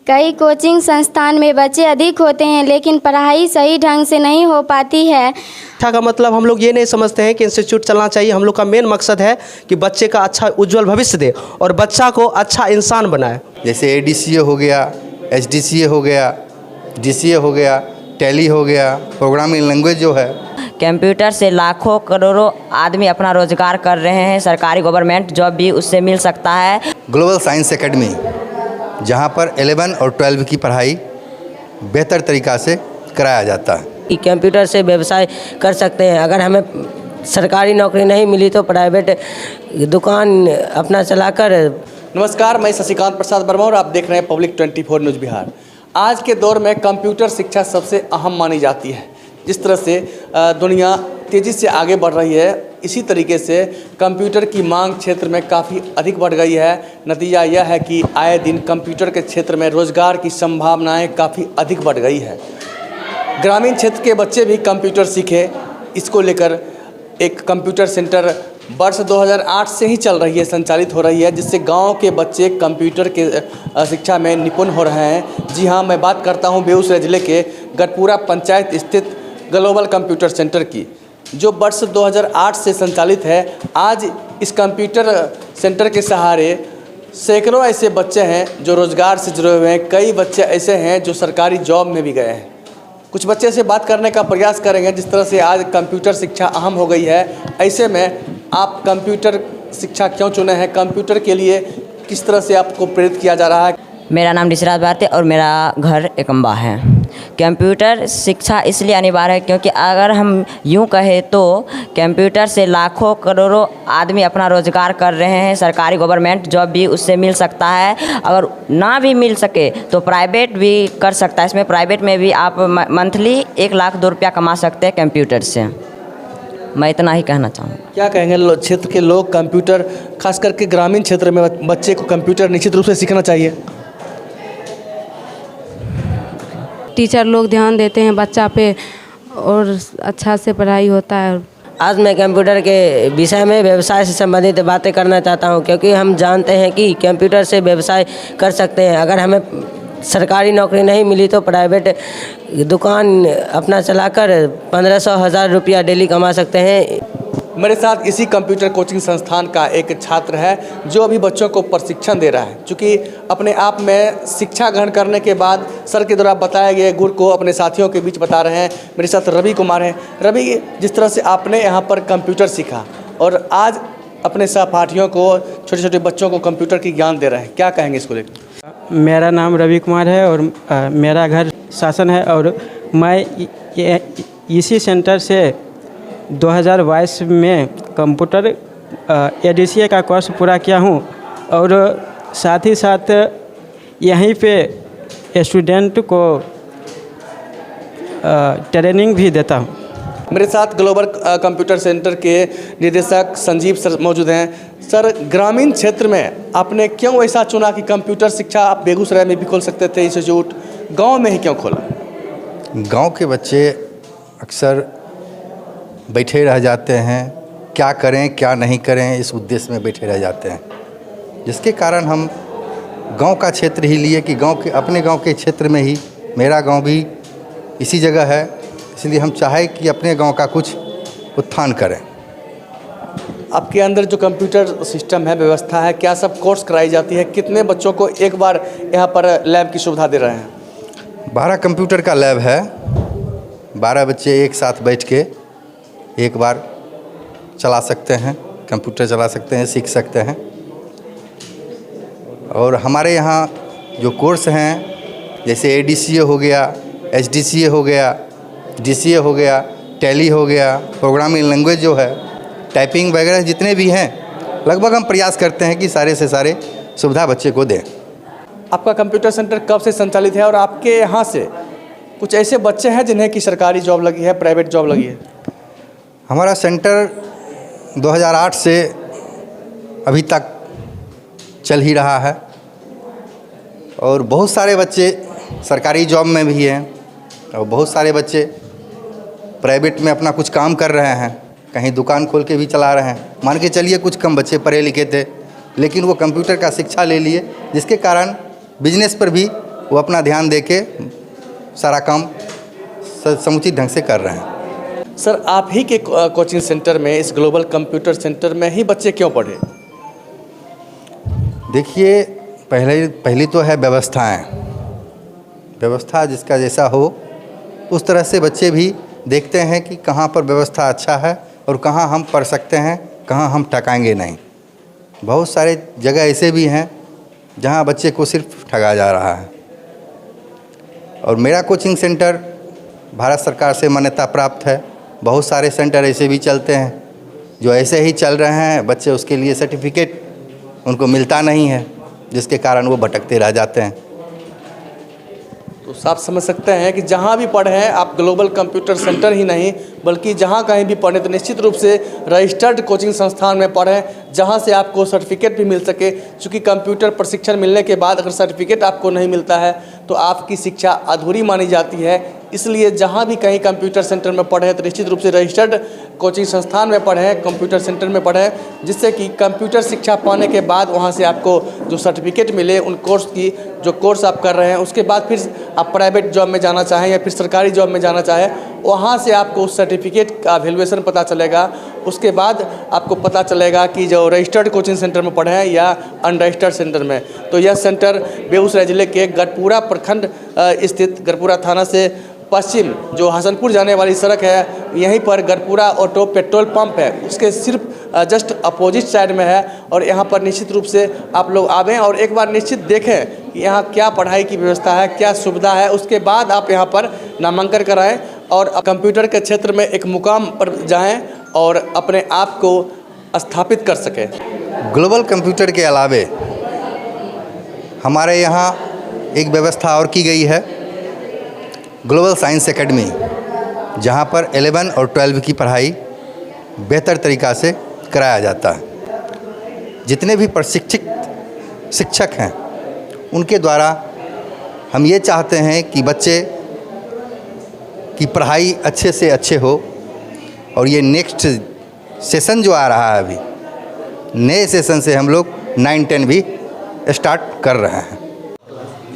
कई कोचिंग संस्थान में बच्चे अधिक होते हैं लेकिन पढ़ाई सही ढंग से नहीं हो पाती है। शिक्षा का मतलब हम लोग ये नहीं समझते हैं कि इंस्टीट्यूट चलना चाहिए। हम लोग का मेन मकसद है कि बच्चे का अच्छा उज्जवल भविष्य दे और बच्चा को अच्छा इंसान बनाए। जैसे ADCA हो गया, HDCA हो गया, DCA हो गया, टैली हो गया, प्रोग्रामिंग लैंग्वेज जो है। कंप्यूटर से लाखों करोड़ों आदमी अपना रोजगार कर रहे हैं। सरकारी गवर्नमेंट जॉब भी उससे मिल सकता है। ग्लोबल साइंस एकेडमी, जहाँ पर 11 और 12 की पढ़ाई बेहतर तरीक़ा से कराया जाता है। कि कंप्यूटर से व्यवसाय कर सकते हैं। अगर हमें सरकारी नौकरी नहीं मिली तो प्राइवेट दुकान अपना चलाकर। नमस्कार, मैं शशिकांत प्रसाद वर्मा और आप देख रहे हैं पब्लिक 24 न्यूज़ बिहार। आज के दौर में कंप्यूटर शिक्षा सबसे अहम मानी जाती है। जिस तरह से दुनिया तेज़ी से आगे बढ़ रही है, इसी तरीके से कंप्यूटर की मांग क्षेत्र में काफ़ी अधिक बढ़ गई है। नतीजा यह है कि आए दिन कंप्यूटर के क्षेत्र में रोज़गार की संभावनाएं काफ़ी अधिक बढ़ गई है। ग्रामीण क्षेत्र के बच्चे भी कंप्यूटर सीखे, इसको लेकर एक कंप्यूटर सेंटर वर्ष 2008 से ही चल रही है, संचालित हो रही है, जिससे गांव के बच्चे कंप्यूटर के शिक्षा में निपुण हो रहे हैं। जी हां, मैं बात करता हूं बेगूसराय ज़िले के गढ़पुरा पंचायत स्थित ग्लोबल कंप्यूटर सेंटर की, जो वर्ष 2008 से संचालित है। आज इस कंप्यूटर सेंटर के सहारे सैकड़ों ऐसे बच्चे हैं जो रोज़गार से जुड़े हुए हैं। कई बच्चे ऐसे हैं जो सरकारी जॉब में भी गए हैं। कुछ बच्चे से बात करने का प्रयास करेंगे। जिस तरह से आज कंप्यूटर शिक्षा अहम हो गई है, ऐसे में आप कंप्यूटर शिक्षा क्यों चुने हैं? कंप्यूटर के लिए किस तरह से आपको प्रेरित किया जा रहा है? मेरा नाम ऋषिराज भारती और मेरा घर एकम्बा है। कंप्यूटर शिक्षा इसलिए अनिवार्य है क्योंकि अगर हम यूं कहें तो कंप्यूटर से लाखों करोड़ों आदमी अपना रोजगार कर रहे हैं। सरकारी गवर्नमेंट जॉब भी उससे मिल सकता है। अगर ना भी मिल सके तो प्राइवेट भी कर सकता है। इसमें प्राइवेट में भी आप मंथली 1 लाख 2 रुपया कमा सकते हैं कंप्यूटर से। मैं इतना ही कहना चाहूँगा। क्या कहेंगे क्षेत्र के लोग? कंप्यूटर खास करके ग्रामीण क्षेत्र में बच्चे को कंप्यूटर निश्चित रूप से सीखना चाहिए। टीचर लोग ध्यान देते हैं बच्चा पे और अच्छा से पढ़ाई होता है। आज मैं कंप्यूटर के विषय में व्यवसाय से संबंधित बातें करना चाहता हूं, क्योंकि हम जानते हैं कि कंप्यूटर से व्यवसाय कर सकते हैं। अगर हमें सरकारी नौकरी नहीं मिली तो प्राइवेट दुकान अपना चलाकर 1500-1000 रुपया डेली कमा सकते हैं। मेरे साथ इसी कंप्यूटर कोचिंग संस्थान का एक छात्र है जो अभी बच्चों को प्रशिक्षण दे रहा है। चूँकि अपने आप में शिक्षा ग्रहण करने के बाद सर के द्वारा बताए गए गुण को अपने साथियों के बीच बता रहे हैं। मेरे साथ रवि कुमार हैं। रवि, जिस तरह से आपने यहाँ पर कंप्यूटर सीखा और आज अपने सहपाठियों को, छोटे छोटे बच्चों को कंप्यूटर की ज्ञान दे रहे हैं, क्या कहेंगे इसको लेकर? मेरा नाम रवि कुमार है और मेरा घर शासन है और मैं इसी सेंटर से 2022 में कंप्यूटर ADCA का कोर्स पूरा किया हूं और साथ ही साथ यहीं पे स्टूडेंट को ट्रेनिंग भी देता हूं। मेरे साथ ग्लोबल कंप्यूटर सेंटर के निदेशक संजीव सर मौजूद हैं। सर, ग्रामीण क्षेत्र में आपने क्यों ऐसा चुना कि कंप्यूटर शिक्षा आप बेगूसराय में भी खोल सकते थे इंस्टीट्यूट, गांव में ही क्यों खोला? गांव के बच्चे अक्सर बैठे रह जाते हैं, क्या करें क्या नहीं करें इस उद्देश्य में बैठे रह जाते हैं, जिसके कारण हम गांव का क्षेत्र ही लिए कि अपने गांव के क्षेत्र में ही, मेरा गांव भी इसी जगह है, इसलिए हम चाहे कि अपने गांव का कुछ उत्थान करें। आपके अंदर जो कंप्यूटर सिस्टम है, व्यवस्था है, क्या सब कोर्स कराई जाती है? कितने बच्चों को एक बार यहाँ पर लैब की सुविधा दे रहे हैं? 12 कंप्यूटर का लैब है। 12 बच्चे एक साथ बैठ के एक बार चला सकते हैं, कंप्यूटर चला सकते हैं, सीख सकते हैं। और हमारे यहाँ जो कोर्स हैं, जैसे ADCA हो गया, HDCA हो गया, DCA हो गया, टैली हो गया, प्रोग्रामिंग लैंग्वेज जो है, टाइपिंग वगैरह जितने भी हैं, लगभग हम प्रयास करते हैं कि सारे से सारे सुविधा बच्चे को दें। आपका कंप्यूटर सेंटर कब से संचालित है और आपके यहाँ से कुछ ऐसे बच्चे हैं जिन्हें कि सरकारी जॉब लगी है, प्राइवेट जॉब लगी है? हमारा सेंटर 2008 से अभी तक चल ही रहा है और बहुत सारे बच्चे सरकारी जॉब में भी हैं और बहुत सारे बच्चे प्राइवेट में अपना कुछ काम कर रहे हैं, कहीं दुकान खोल के भी चला रहे हैं। मान के चलिए कुछ कम बच्चे पढ़े लिखे थे लेकिन वो कंप्यूटर का शिक्षा ले लिए, जिसके कारण बिजनेस पर भी वो अपना ध्यान दे के सारा काम समुचित ढंग से कर रहे हैं। सर, आप ही के कोचिंग सेंटर में, इस ग्लोबल कंप्यूटर सेंटर में ही बच्चे क्यों पढ़े? देखिए, पहली तो है व्यवस्थाएं। व्यवस्था जिसका जैसा हो उस तरह से बच्चे भी देखते हैं कि कहाँ पर व्यवस्था अच्छा है और कहाँ हम पढ़ सकते हैं, कहाँ हम ठकाएंगे नहीं। बहुत सारे जगह ऐसे भी हैं जहाँ बच्चे को सिर्फ ठगा जा रहा है। और मेरा कोचिंग सेंटर भारत सरकार से मान्यता प्राप्त है। बहुत सारे सेंटर ऐसे भी चलते हैं जो ऐसे ही चल रहे हैं, बच्चे उसके लिए सर्टिफिकेट उनको मिलता नहीं है, जिसके कारण वो भटकते रह जाते हैं। तो साफ समझ सकते हैं कि जहाँ भी पढ़ें आप, ग्लोबल कंप्यूटर सेंटर ही नहीं बल्कि जहाँ कहीं भी पढ़ें तो निश्चित रूप से रजिस्टर्ड कोचिंग संस्थान में पढ़ें, जहाँ से आपको सर्टिफिकेट भी मिल सके। क्योंकि कंप्यूटर प्रशिक्षण मिलने के बाद अगर सर्टिफिकेट आपको नहीं मिलता है तो आपकी शिक्षा अधूरी मानी जाती है। इसलिए जहाँ भी कहीं कंप्यूटर सेंटर में पढ़ें तो निश्चित रूप से रजिस्टर्ड कोचिंग संस्थान में पढ़ें, कंप्यूटर सेंटर में पढ़ें, जिससे कि कंप्यूटर शिक्षा पाने के बाद वहाँ से आपको जो सर्टिफिकेट मिले उन कोर्स की, जो कोर्स आप कर रहे हैं, उसके बाद फिर आप प्राइवेट जॉब में जाना चाहें या फिर सरकारी जॉब में जाना चाहें, वहाँ से आपको उस सर्टिफिकेट का वैल्यूएशन पता चलेगा। उसके बाद आपको पता चलेगा कि जो रजिस्टर्ड कोचिंग सेंटर में पढ़े हैं या अनरजिस्टर्ड सेंटर में। तो यह सेंटर बेगूसराय जिले के गढ़पुरा प्रखंड स्थित, गढ़पुरा थाना से पश्चिम जो हसनपुर जाने वाली सड़क है, यहीं पर गढ़पुरा ऑटो पेट्रोल पंप है, उसके सिर्फ जस्ट अपोजिट साइड में है। और यहाँ पर निश्चित रूप से आप लोग आवें और एक बार निश्चित देखें कि यहाँ क्या पढ़ाई की व्यवस्था है, क्या सुविधा है। उसके बाद आप यहाँ पर नामांकन कराएं और कंप्यूटर के क्षेत्र में एक मुकाम पर जाएं और अपने आप को स्थापित कर सकें। ग्लोबल कंप्यूटर के अलावे हमारे यहाँ एक व्यवस्था और की गई है, ग्लोबल साइंस एकेडमी, जहाँ पर 11 और 12 की पढ़ाई बेहतर तरीक़ा से कराया जाता है। जितने भी प्रशिक्षित शिक्षक हैं उनके द्वारा हम ये चाहते हैं कि बच्चे की पढ़ाई अच्छे से अच्छे हो। और ये नेक्स्ट सेशन जो आ रहा है, अभी नए सेशन से हम लोग 9-10 भी स्टार्ट कर रहे हैं।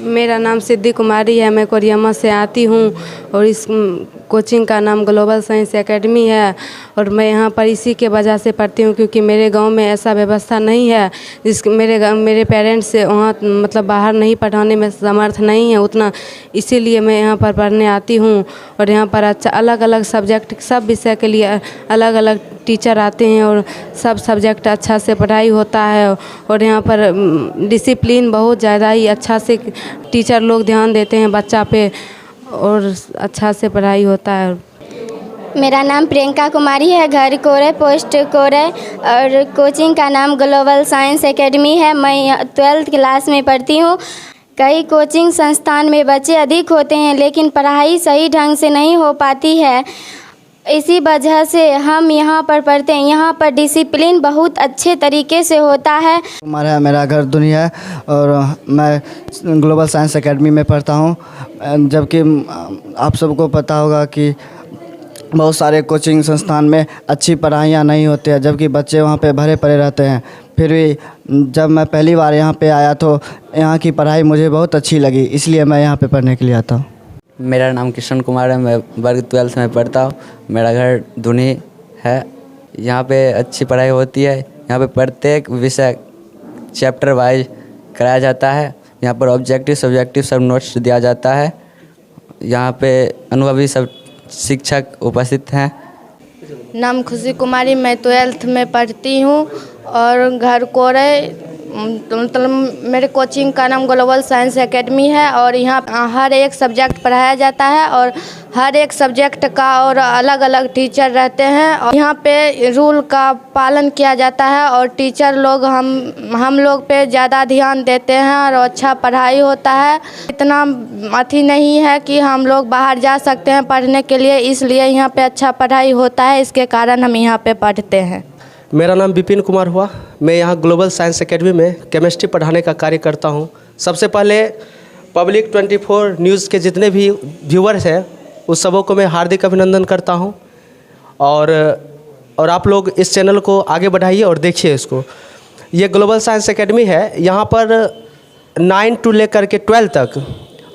मेरा नाम सिद्धि कुमारी है, मैं कोरियामा से आती हूँ और इस कोचिंग का नाम ग्लोबल साइंस एकेडमी है। और मैं यहाँ पर इसी के वजह से पढ़ती हूँ क्योंकि मेरे गांव में ऐसा व्यवस्था नहीं है, मेरे पेरेंट्स से वहाँ मतलब बाहर नहीं पढ़ाने में समर्थ नहीं है उतना, इसीलिए मैं यहाँ पर पढ़ने आती हूँ। और यहाँ पर अच्छा अलग अलग सब्जेक्ट, सब विषय के लिए अलग अलग टीचर आते हैं और सब सब्जेक्ट अच्छा से पढ़ाई होता है। और यहाँ पर डिसिप्लिन बहुत ज़्यादा ही अच्छा से टीचर लोग ध्यान देते हैं बच्चा पे और अच्छा से पढ़ाई होता है। मेरा नाम प्रियंका कुमारी है, घर कोरे पोस्ट कोरे, और कोचिंग का नाम ग्लोबल साइंस एकेडमी है। मैं 12th क्लास में पढ़ती हूँ। कई कोचिंग संस्थान में बच्चे अधिक होते हैं लेकिन पढ़ाई सही ढंग से नहीं हो पाती है, इसी वजह से हम यहाँ पर पढ़ते हैं। यहाँ पर डिसिप्लिन बहुत अच्छे तरीके से होता है। मेरा घर दुनिया है और मैं ग्लोबल साइंस एकेडमी में पढ़ता हूँ। जबकि आप सबको पता होगा कि बहुत सारे कोचिंग संस्थान में अच्छी पढ़ाइयाँ नहीं होती है, जबकि बच्चे वहाँ पे भरे पड़े रहते हैं। फिर भी जब मैं पहली बार यहाँ पे आया तो यहाँ की पढ़ाई मुझे बहुत अच्छी लगी, इसलिए मैं यहाँ पे पढ़ने के लिए आता हूँ। मेरा नाम किशन कुमार है, मैं वर्ग 12 में पढ़ता हूँ। मेरा घर धुनी है। यहाँ पे अच्छी पढ़ाई होती है। यहाँ पे प्रत्येक विषय चैप्टर वाइज कराया जाता है। यहाँ पर ऑब्जेक्टिव सब्जेक्टिव सब नोट्स दिया जाता है। यहाँ पे अनुभवी सब शिक्षक उपस्थित हैं। नाम खुशी कुमारी, मैं 12th में पढ़ती हूँ और घर कोरे, मतलब मेरे कोचिंग का नाम ग्लोबल साइंस एकेडमी है। और यहाँ हर एक सब्जेक्ट पढ़ाया जाता है और हर एक सब्जेक्ट का और अलग अलग टीचर रहते हैं। और यहाँ पे रूल का पालन किया जाता है और टीचर लोग हम लोग पे ज़्यादा ध्यान देते हैं और अच्छा पढ़ाई होता है। इतना अथी नहीं है कि हम लोग बाहर जा सकते हैं पढ़ने के लिए, इसलिए यहाँ पे अच्छा पढ़ाई होता है, इसके कारण हम यहाँ पे पढ़ते हैं। मेरा नाम विपिन कुमार हुआ। मैं यहाँ ग्लोबल साइंस एकेडमी में केमिस्ट्री पढ़ाने का कार्य करता हूँ। सबसे पहले पब्लिक 24 न्यूज़ के जितने भी व्यूअर्स हैं उस सबों को मैं हार्दिक अभिनंदन करता हूँ। और आप लोग इस चैनल को आगे बढ़ाइए और देखिए इसको। ये ग्लोबल साइंस एकेडमी है, यहाँ पर 9 to लेकर के 12 तक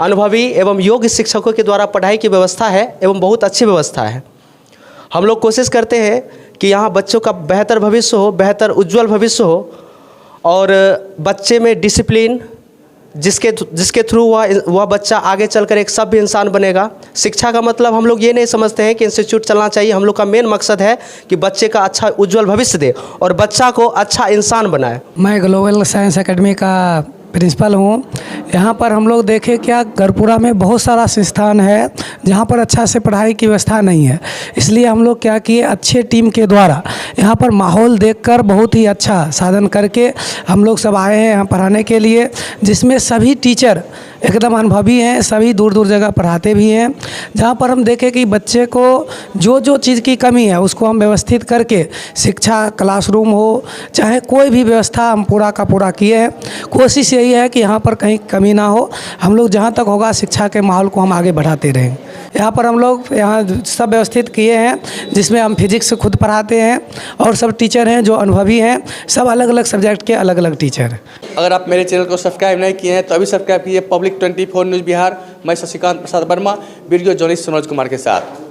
अनुभवी एवं योग्य शिक्षकों के द्वारा पढ़ाई की व्यवस्था है एवं बहुत अच्छी व्यवस्था है। हम लोग कोशिश करते हैं कि यहाँ बच्चों का बेहतर भविष्य हो, बेहतर उज्जवल भविष्य हो और बच्चे में डिसिप्लिन जिसके थ्रू वह बच्चा आगे चलकर एक सभ्य इंसान बनेगा। शिक्षा का मतलब हम लोग ये नहीं समझते हैं कि इंस्टीट्यूट चलना चाहिए। हम लोग का मेन मकसद है कि बच्चे का अच्छा उज्जवल भविष्य दे और बच्चा को अच्छा इंसान बनाए। मैं ग्लोबल साइंस एकेडमी का प्रिंसिपल हूँ। यहाँ पर हम लोग देखें क्या गढ़पुरा में बहुत सारा संस्थान है जहाँ पर अच्छा से पढ़ाई की व्यवस्था नहीं है, इसलिए हम लोग क्या किए, अच्छे टीम के द्वारा यहाँ पर माहौल देखकर बहुत ही अच्छा साधन करके हम लोग सब आए हैं यहाँ पढ़ाने के लिए, जिसमें सभी टीचर एकदम अनुभवी हैं, सभी दूर दूर जगह पढ़ाते भी हैं। जहाँ पर हम देखें कि बच्चे को जो जो चीज़ की कमी है उसको हम व्यवस्थित करके शिक्षा क्लासरूम हो चाहे कोई भी व्यवस्था हम पूरा का पूरा किए हैं। कोशिश यही है कि यहाँ पर कहीं कमी ना हो, हम लोग जहाँ तक होगा शिक्षा के माहौल को हम आगे बढ़ाते रहें। यहाँ पर हम लोग यहाँ सब व्यवस्थित किए हैं, जिसमें हम फिजिक्स खुद पढ़ाते हैं और सब टीचर हैं जो अनुभवी हैं, सब अलग अलग सब्जेक्ट के अलग अलग टीचर हैं। अगर आप मेरे चैनल को सब्सक्राइब नहीं किए हैं तो अभी सब्सक्राइब कीजिए पब्लिक 24 न्यूज़ बिहार। मैं शशिकांत प्रसाद वर्मा, वीडियो जर्नलिस्ट मनोज कुमार के साथ।